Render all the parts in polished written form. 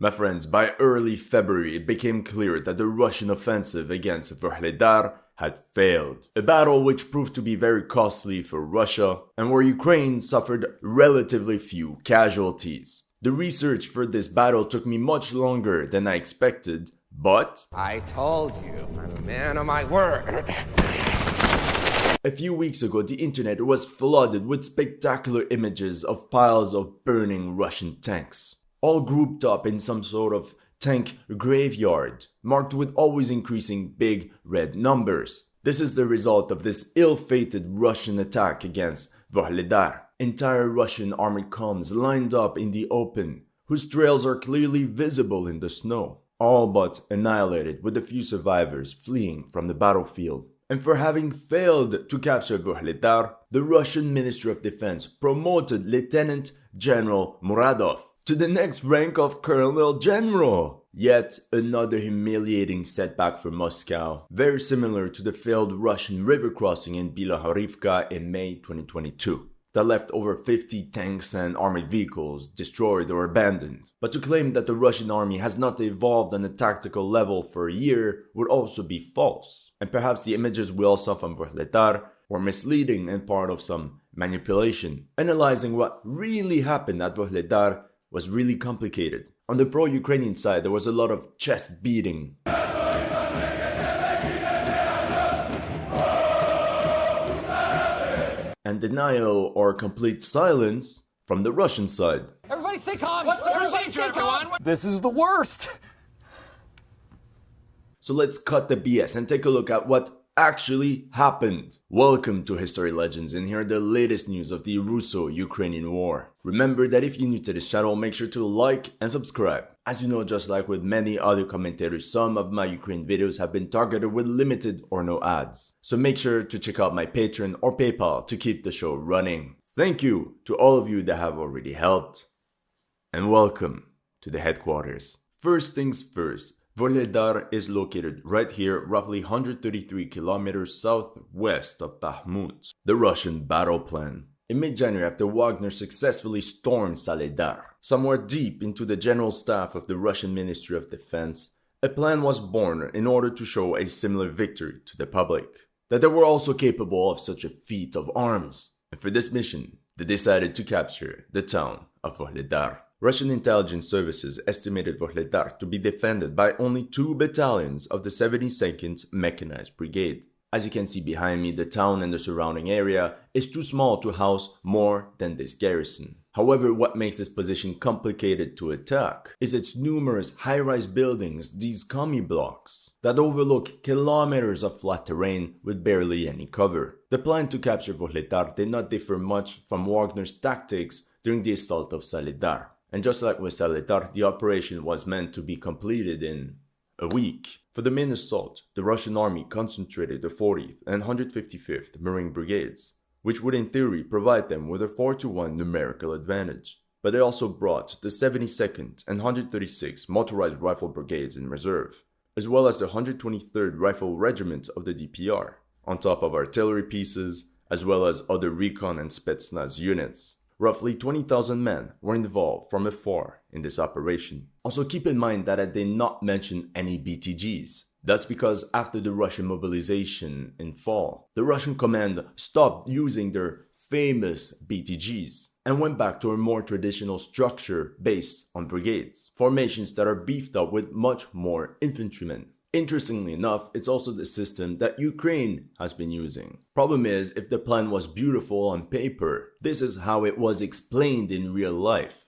My friends, by early February, it became clear that the Russian offensive against VUHLEDAR had failed. A battle which proved to be very costly for Russia, and where Ukraine suffered relatively few casualties. The research for this battle took me much longer than I expected, but I told you, I'm a man of my word. A few weeks ago, the internet was flooded with spectacular images of piles of burning Russian tanks, all grouped up in some sort of tank graveyard, marked with always increasing big red numbers. This is the result of this ill-fated Russian attack against VUHLEDAR. Entire Russian armored columns lined up in the open, whose trails are clearly visible in the snow, all but annihilated with a few survivors fleeing from the battlefield. And for having failed to capture VUHLEDAR, the Russian Ministry of Defense promoted Lieutenant General Muradov to the next rank of Colonel General. Yet another humiliating setback for Moscow, very similar to the failed Russian river crossing in Bilohorivka in May 2022. That left over 50 tanks and armored vehicles destroyed or abandoned. But to claim that the Russian army has not evolved on a tactical level for a year would also be false. And perhaps the images we all saw from VUHLEDAR were misleading and part of some manipulation. Analyzing what really happened at VUHLEDAR was really complicated. On the pro-Ukrainian side, there was a lot of chest beating and denial or complete silence from the Russian side. Everybody stay calm! What's the procedure, everyone? This is the worst! So let's cut the BS and take a look at what actually happened. Welcome to History Legends, and here are the latest news of the Russo-Ukrainian war. Remember that if you're new to this channel, make sure to like and subscribe. As you know, just like with many other commentators, some of my Ukraine videos have been targeted with limited or no ads. So make sure to check out my Patreon or PayPal to keep the show running. Thank you to all of you that have already helped. And welcome to the headquarters. First things first, VUHLEDAR is located right here, roughly 133 kilometers southwest of Bakhmut. The Russian battle plan. In mid-January, after Wagner successfully stormed Soledar, somewhere deep into the general staff of the Russian Ministry of Defense, a plan was born in order to show a similar victory to the public, that they were also capable of such a feat of arms. And for this mission, they decided to capture the town of VUHLEDAR. Russian intelligence services estimated VUHLEDAR to be defended by only 2 battalions of the 72nd Mechanized Brigade. As you can see behind me, the town and the surrounding area is too small to house more than this garrison. However, what makes this position complicated to attack is its numerous high-rise buildings, these commie blocks, that overlook kilometers of flat terrain with barely any cover. The plan to capture VUHLEDAR did not differ much from Wagner's tactics during the assault of Soledar. And just like with Soledar, the operation was meant to be completed in a week. For the main assault, the Russian army concentrated the 40th and 155th Marine Brigades, which would in theory provide them with a 4-1 numerical advantage. But it also brought the 72nd and 136th Motorized Rifle Brigades in reserve, as well as the 123rd Rifle Regiment of the DPR, on top of artillery pieces, as well as other recon and Spetsnaz units. Roughly 20,000 men were involved from afar in this operation. Also keep in mind that I did not mention any BTGs. That's because after the Russian mobilization in fall, the Russian command stopped using their famous BTGs and went back to a more traditional structure based on brigades, formations that are beefed up with much more infantrymen. Interestingly enough, it's also the system that Ukraine has been using. Problem is, if the plan was beautiful on paper, this is how it was explained in real life.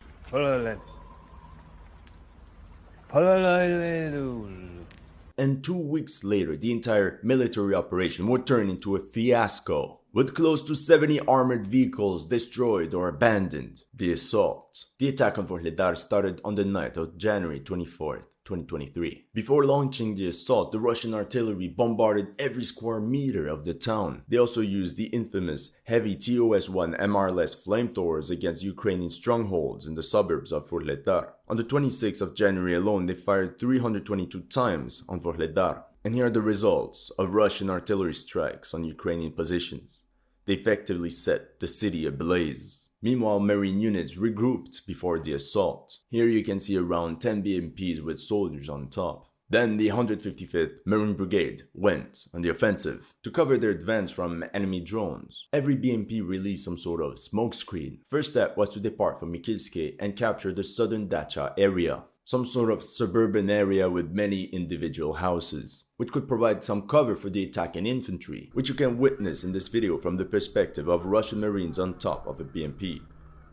And 2 weeks later, the entire military operation would turn into a fiasco, with close to 70 armored vehicles destroyed or abandoned. The assault. The attack on VUHLEDAR started on the night of January 24th, 2023. Before launching the assault, the Russian artillery bombarded every square meter of the town. They also used the infamous heavy TOS-1 MR-less flamethrowers against Ukrainian strongholds in the suburbs of VUHLEDAR. On the 26th of January alone, they fired 322 times on VUHLEDAR. And here are the results of Russian artillery strikes on Ukrainian positions. They effectively set the city ablaze. Meanwhile, Marine units regrouped before the assault. Here you can see around 10 BMPs with soldiers on top. Then the 155th Marine Brigade went on the offensive to cover their advance from enemy drones. Every BMP released some sort of smokescreen. First step was to depart from Mikilske and capture the southern Dacha area, some sort of suburban area with many individual houses, which could provide some cover for the attacking infantry, which you can witness in this video from the perspective of Russian Marines on top of a BMP.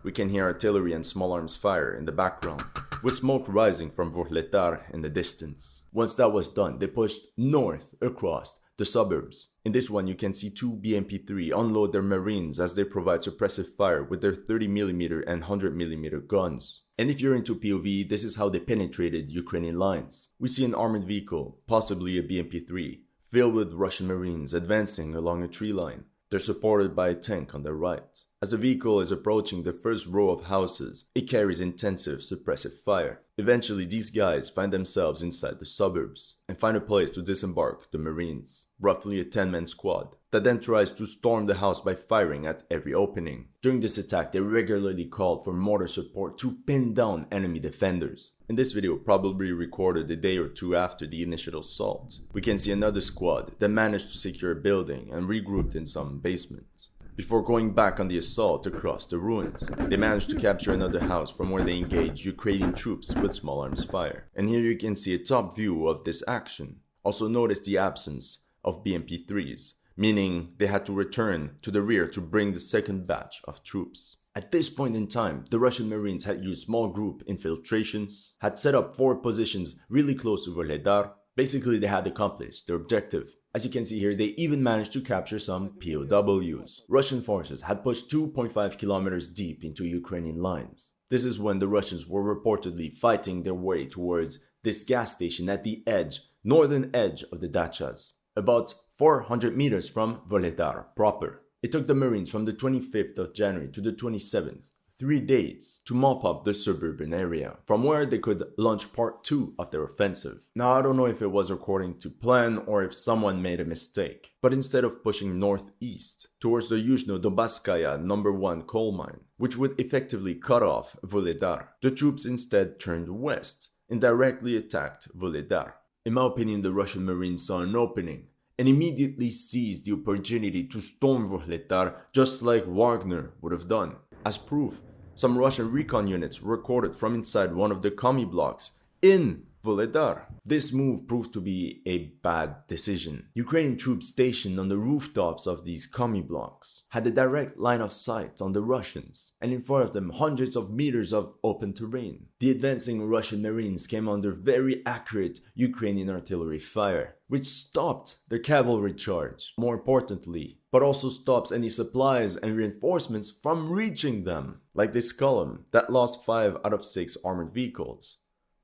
We can hear artillery and small arms fire in the background, with smoke rising from VUHLEDAR in the distance. Once that was done, they pushed north across the suburbs. In this one, you can see two BMP-3 unload their Marines as they provide suppressive fire with their 30mm and 100mm guns. And if you're into POV, this is how they penetrated Ukrainian lines. We see an armored vehicle, possibly a BMP-3, filled with Russian Marines advancing along a tree line. They're supported by a tank on their right. As the vehicle is approaching the first row of houses, it carries intensive suppressive fire. Eventually, these guys find themselves inside the suburbs and find a place to disembark the Marines, roughly a 10-man squad, that then tries to storm the house by firing at every opening. During this attack, they regularly called for mortar support to pin down enemy defenders. In this video, probably recorded a day or two after the initial assault, we can see another squad that managed to secure a building and regrouped in some basements. Before going back on the assault across the ruins, they managed to capture another house from where they engaged Ukrainian troops with small arms fire. And here you can see a top view of this action. Also notice the absence of BMP-3s, meaning they had to return to the rear to bring the second batch of troops. At this point in time, the Russian Marines had used small group infiltrations, had set up 4 positions really close to VUHLEDAR. Basically, they had accomplished their objective. As you can see here, they even managed to capture some POWs. Russian forces had pushed 2.5 kilometers deep into Ukrainian lines. This is when the Russians were reportedly fighting their way towards this gas station at the northern edge of the Dachas, about 400 meters from VUHLEDAR proper. It took the Marines from the 25th of January to the 27th, 3 days, to mop up the suburban area, from where they could launch part 2 of their offensive. Now, I don't know if it was according to plan or if someone made a mistake, but instead of pushing northeast towards the Yuzhno-Dobaskaya No. 1 coal mine, which would effectively cut off VUHLEDAR, the troops instead turned west and directly attacked VUHLEDAR. In my opinion, the Russian Marines saw an opening and immediately seized the opportunity to storm VUHLEDAR just like Wagner would have done. As proof, some Russian recon units were recorded from inside one of the commie blocks in VUHLEDAR. This move proved to be a bad decision. Ukrainian troops stationed on the rooftops of these commie blocks had a direct line of sight on the Russians, and in front of them hundreds of meters of open terrain. The advancing Russian Marines came under very accurate Ukrainian artillery fire, which stopped their cavalry charge, more importantly, but also stops any supplies and reinforcements from reaching them, like this column that lost 5 out of 6 armored vehicles,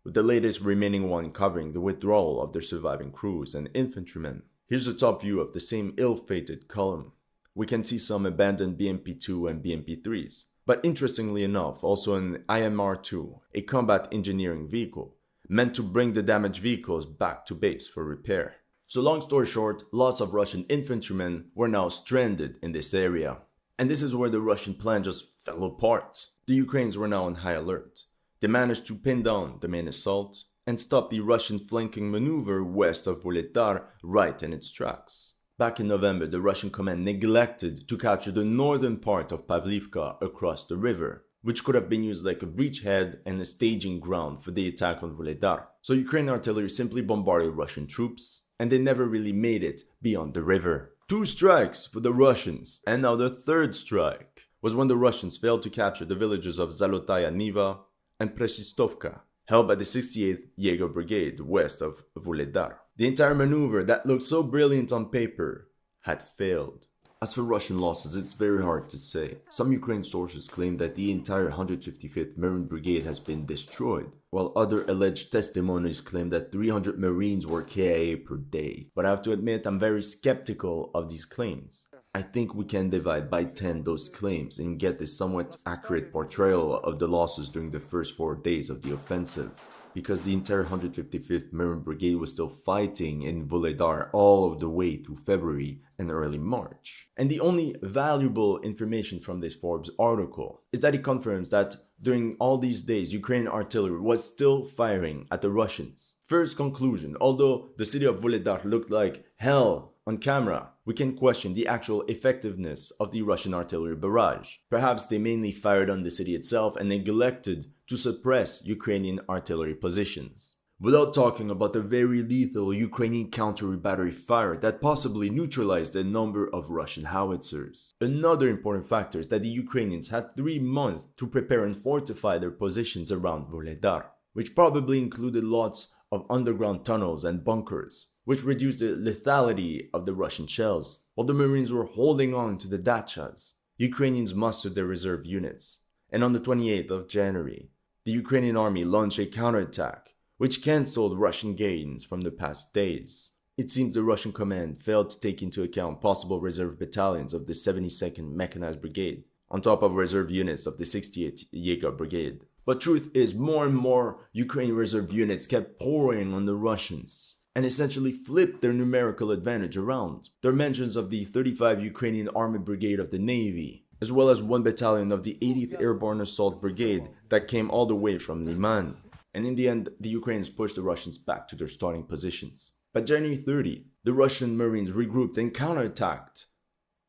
with the latest remaining one covering the withdrawal of their surviving crews and infantrymen. Here's a top view of the same ill-fated column. We can see some abandoned BMP-2 and BMP-3s, but interestingly enough, also an IMR-2, a combat engineering vehicle, meant to bring the damaged vehicles back to base for repair. So long story short, lots of Russian infantrymen were now stranded in this area. And this is where the Russian plan just fell apart. The Ukrainians were now on high alert. They managed to pin down the main assault and stop the Russian flanking maneuver west of VUHLEDAR right in its tracks. Back in November, the Russian command neglected to capture the northern part of Pavlivka across the river, which could have been used like a breachhead and a staging ground for the attack on VUHLEDAR. So Ukrainian artillery simply bombarded Russian troops, and they never really made it beyond the river. 2 strikes for the Russians, and now the 3rd strike was when the Russians failed to capture the villages of Zalotaya Niva and Preshistovka, held by the 68th Jaeger Brigade west of VUHLEDAR. The entire maneuver that looked so brilliant on paper had failed. As for Russian losses, it's very hard to say. Some Ukrainian sources claim that the entire 155th Marine Brigade has been destroyed, while other alleged testimonies claim that 300 Marines were KIA per day. But I have to admit, I'm very skeptical of these claims. I think we can divide by 10 those claims and get a somewhat accurate portrayal of the losses during the first 4 days of the offensive. because the entire 155th Marine Brigade was still fighting in VUHLEDAR all of the way through February and early March. And the only valuable information from this Forbes article is that it confirms that during all these days, Ukrainian artillery was still firing at the Russians. First conclusion, although the city of VUHLEDAR looked like hell on camera, we can question the actual effectiveness of the Russian artillery barrage. Perhaps they mainly fired on the city itself and neglected to suppress Ukrainian artillery positions. Without talking about the very lethal Ukrainian counter-battery fire that possibly neutralized a number of Russian howitzers. Another important factor is that the Ukrainians had 3 months to prepare and fortify their positions around VUHLEDAR, which probably included lots of underground tunnels and bunkers, which reduced the lethality of the Russian shells. While the Marines were holding on to the dachas, Ukrainians mustered their reserve units, and on the 28th of January, the Ukrainian army launched a counterattack, which cancelled Russian gains from the past days. It seems the Russian command failed to take into account possible reserve battalions of the 72nd Mechanized Brigade, on top of reserve units of the 68th Jaeger Brigade. But truth is, more and more Ukrainian reserve units kept pouring on the Russians, and essentially flipped their numerical advantage around. There are mentions of the 35 Ukrainian Army Brigade of the Navy, as well as 1 battalion of the 80th Airborne Assault Brigade that came all the way from Liman. And in the end, the Ukrainians pushed the Russians back to their starting positions. By January 30th, the Russian Marines regrouped and counterattacked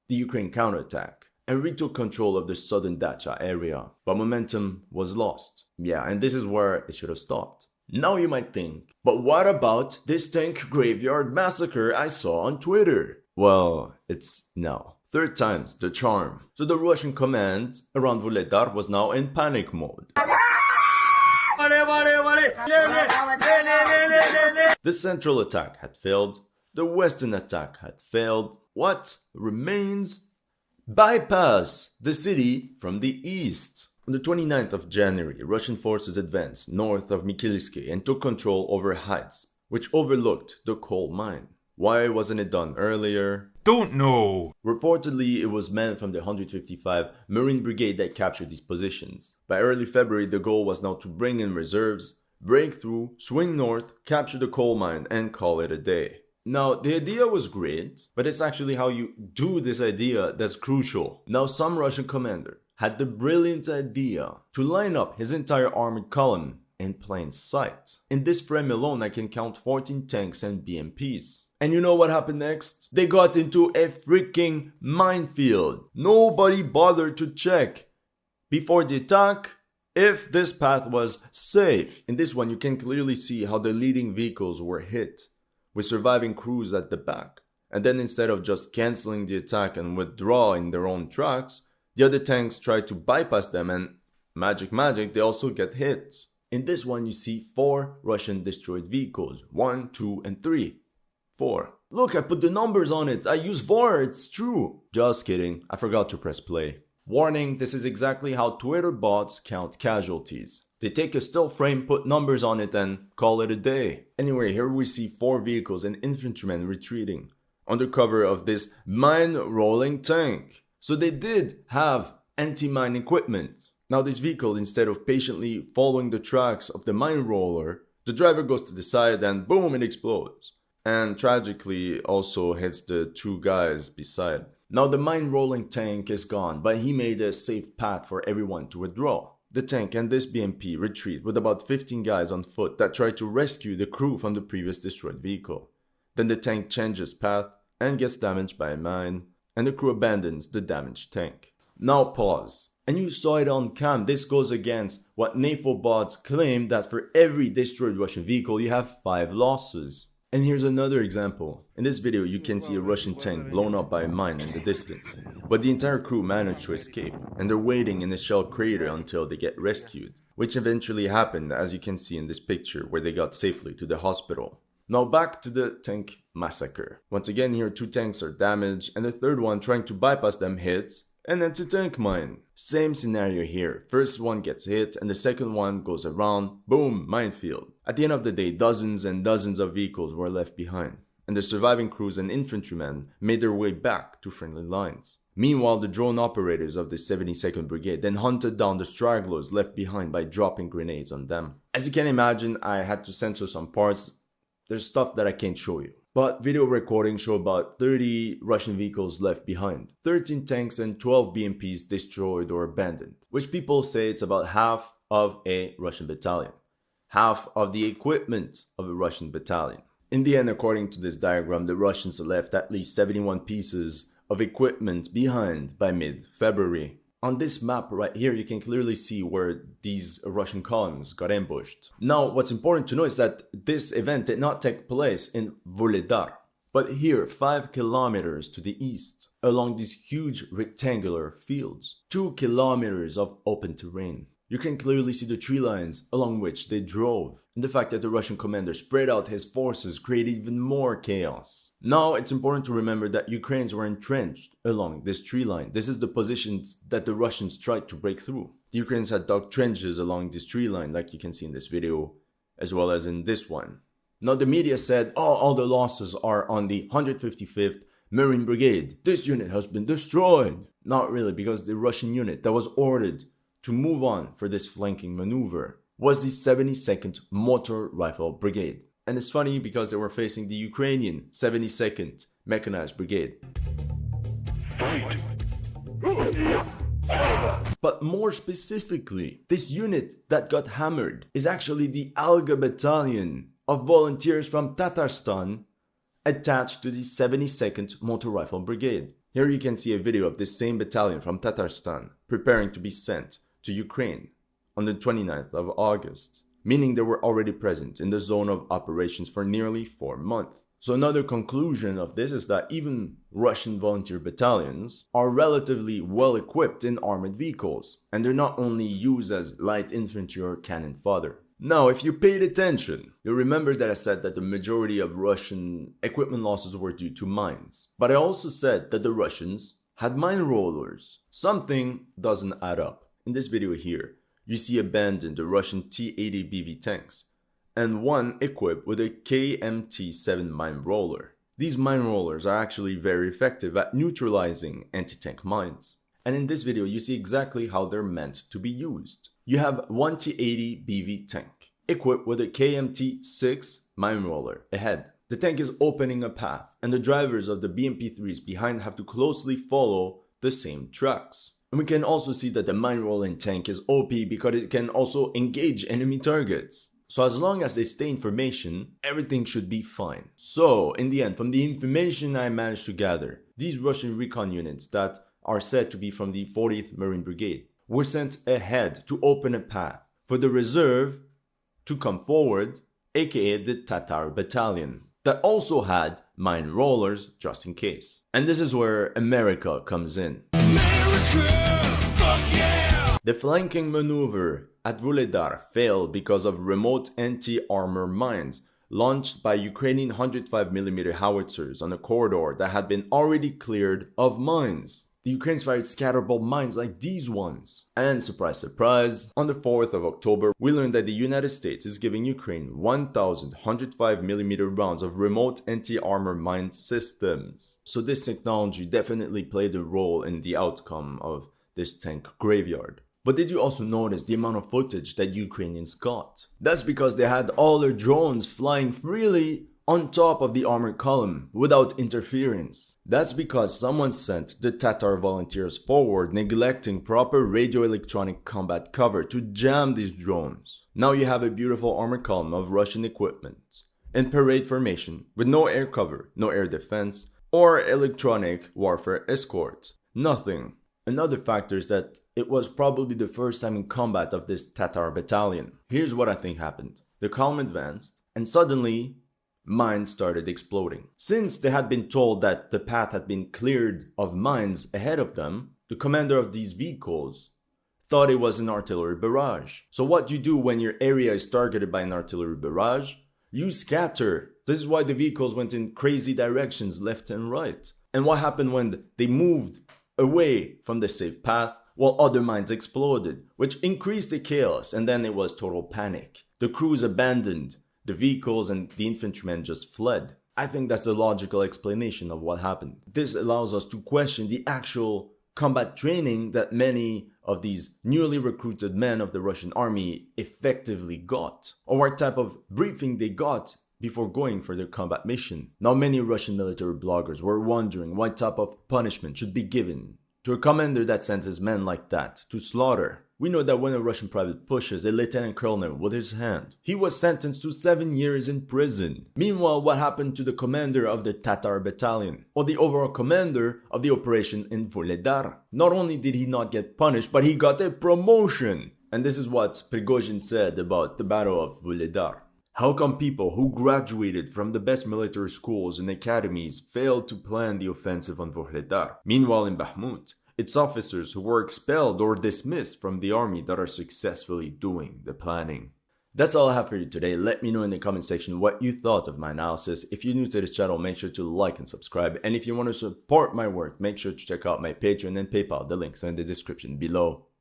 the Ukraine counterattack and retook control of the southern Dacha area. But momentum was lost. Yeah, and this is where it should have stopped. Now you might think, but what about this tank graveyard massacre I saw on Twitter? Well, it's no. 3rd time's the charm. So the Russian command around VUHLEDAR was now in panic mode. The central attack had failed. The western attack had failed. What remains? Bypass the city from the east. On the 29th of January, Russian forces advanced north of Mikhailivsk and took control over heights, which overlooked the coal mine. Why wasn't it done earlier? Don't know. Reportedly, it was men from the 155 Marine Brigade that captured these positions. By early February, the goal was now to bring in reserves, break through, swing north, capture the coal mine, and call it a day. Now, the idea was great, but it's actually how you do this idea that's crucial. Now, some Russian commander had the brilliant idea to line up his entire armored column in plain sight. In this frame alone, I can count 14 tanks and BMPs. And you know what happened next? They got into a freaking minefield. Nobody bothered to check before the attack if this path was safe. In this one, you can clearly see how the leading vehicles were hit, with surviving crews at the back. And then instead of just cancelling the attack and withdrawing their own trucks, the other tanks tried to bypass them and magic, they also get hit. In this one, you see 4 Russian destroyed vehicles. 1, 2, and 3. 4. Look, I put the numbers on it. I use VAR, it's true. Just kidding, I forgot to press play. Warning, this is exactly how Twitter bots count casualties. They take a still frame, put numbers on it, and call it a day. Anyway, here we see 4 vehicles and infantrymen retreating under cover of this mine-rolling tank. So they did have anti-mine equipment. Now this vehicle, instead of patiently following the tracks of the mine roller, the driver goes to the side and boom, it explodes. And tragically also hits the 2 guys beside. Now the mine rolling tank is gone, but he made a safe path for everyone to withdraw. The tank and this BMP retreat with about 15 guys on foot that try to rescue the crew from the previous destroyed vehicle. Then the tank changes path and gets damaged by a mine, and the crew abandons the damaged tank. Now pause. And you saw it on cam. This goes against what NATO bots claim that for every destroyed Russian vehicle you have 5 losses. And here's another example. In this video you can see a Russian tank blown up by a mine in the distance. But the entire crew managed to escape, and they're waiting in a shell crater until they get rescued. Which eventually happened, as you can see in this picture, where they got safely to the hospital. Now back to the tank massacre. Once again here 2 tanks are damaged, and the 3rd one trying to bypass them hits an anti-tank mine. Same scenario here. First one gets hit and the second one goes around, boom, minefield. At the end of the day, dozens and dozens of vehicles were left behind, and the surviving crews and infantrymen made their way back to friendly lines. Meanwhile, the drone operators of the 72nd Brigade then hunted down the stragglers left behind by dropping grenades on them. As you can imagine, I had to censor some parts. There's stuff that I can't show you. But video recordings show about 30 Russian vehicles left behind, 13 tanks and 12 BMPs destroyed or abandoned, which people say it's about half of a Russian battalion, half of the equipment of a Russian battalion. In the end, according to this diagram, the Russians left at least 71 pieces of equipment behind by mid-February. On this map right here, you can clearly see where these Russian columns got ambushed. Now, what's important to know is that this event did not take place in VUHLEDAR, but here, 5 kilometers to the east, along these huge rectangular fields, 2 kilometers of open terrain. You can clearly see the tree lines along which they drove, and the fact that the Russian commander spread out his forces created even more chaos. Now, it's important to remember that Ukrainians were entrenched along this tree line. This is the positions that the Russians tried to break through. The Ukrainians had dug trenches along this tree line, like you can see in this video, as well as in this one. Now, the media said, oh, all the losses are on the 155th Marine Brigade. This unit has been destroyed. Not really, because the Russian unit that was ordered to move on for this flanking maneuver was the 72nd Motor Rifle Brigade. And it's funny because they were facing the Ukrainian 72nd Mechanized Brigade. But more specifically, this unit that got hammered is actually the Alga Battalion of volunteers from Tatarstan attached to the 72nd Motor Rifle Brigade. Here you can see a video of this same battalion from Tatarstan preparing to be sent to Ukraine on the 29th of August, meaning they were already present in the zone of operations for nearly 4 months. So another conclusion of this is that even Russian volunteer battalions are relatively well equipped in armored vehicles, and they're not only used as light infantry or cannon fodder. Now, if you paid attention, you'll remember that I said that the majority of Russian equipment losses were due to mines. But I also said that the Russians had mine rollers. Something doesn't add up. In this video here, you see abandoned Russian T-80 BV tanks, and one equipped with a KMT-7 mine roller. These mine rollers are actually very effective at neutralizing anti-tank mines. And in this video, you see exactly how they're meant to be used. You have one T-80 BV tank, equipped with a KMT-6 mine roller ahead. The tank is opening a path, and the drivers of the BMP-3s behind have to closely follow the same tracks. And we can also see that the mine rolling tank is OP because it can also engage enemy targets. So as long as they stay in formation, everything should be fine. So in the end, from the information I managed to gather, these Russian recon units that are said to be from the 40th Marine Brigade were sent ahead to open a path for the reserve to come forward, aka the Tatar Battalion, that also had mine rollers just in case. And this is where America comes in. Yeah! The flanking maneuver at VUHLEDAR failed because of remote anti-armor mines launched by Ukrainian 105mm howitzers on a corridor that had been already cleared of mines. The Ukrainians fired scatterball mines like these ones. And surprise, surprise, on the 4th of October, we learned that the United States is giving Ukraine 1,105mm rounds of remote anti-armor mine systems. So this technology definitely played a role in the outcome of this tank graveyard. But did you also notice the amount of footage that Ukrainians got? That's because they had all their drones flying freely on top of the armored column without interference. That's because someone sent the Tatar volunteers forward, neglecting proper radio-electronic combat cover to jam these drones. Now you have a beautiful armored column of Russian equipment in parade formation with no air cover, no air defense, or electronic warfare escort. Nothing. Another factor is that it was probably the first time in combat of this Tatar battalion. Here's what I think happened. The column advanced, and suddenly mines started exploding. Since they had been told that the path had been cleared of mines ahead of them, the commander of these vehicles thought it was an artillery barrage. So what do you do when your area is targeted by an artillery barrage? You scatter. This is why the vehicles went in crazy directions left and right. And what happened when they moved away from the safe path? Well, other mines exploded, which increased the chaos, and then it was total panic. The crews abandoned the vehicles and the infantrymen just fled. I think that's a logical explanation of what happened. This allows us to question the actual combat training that many of these newly recruited men of the Russian army effectively got, or what type of briefing they got before going for their combat mission. Now, many Russian military bloggers were wondering what type of punishment should be given to a commander that sentences men like that to slaughter. We know that when a Russian private pushes a lieutenant colonel with his hand, he was sentenced to 7 years in prison. Meanwhile, what happened to the commander of the Tatar battalion, or the overall commander of the operation in VUHLEDAR? Not only did he not get punished, but he got a promotion. And this is what Prigozhin said about the Battle of VUHLEDAR. How come people who graduated from the best military schools and academies failed to plan the offensive on VUHLEDAR? Meanwhile, in Bakhmut, it's officers who were expelled or dismissed from the army that are successfully doing the planning. That's all I have for you today. Let me know in the comment section what you thought of my analysis. If you're new to this channel, make sure to like and subscribe. And if you want to support my work, make sure to check out my Patreon and PayPal. The links are in the description below.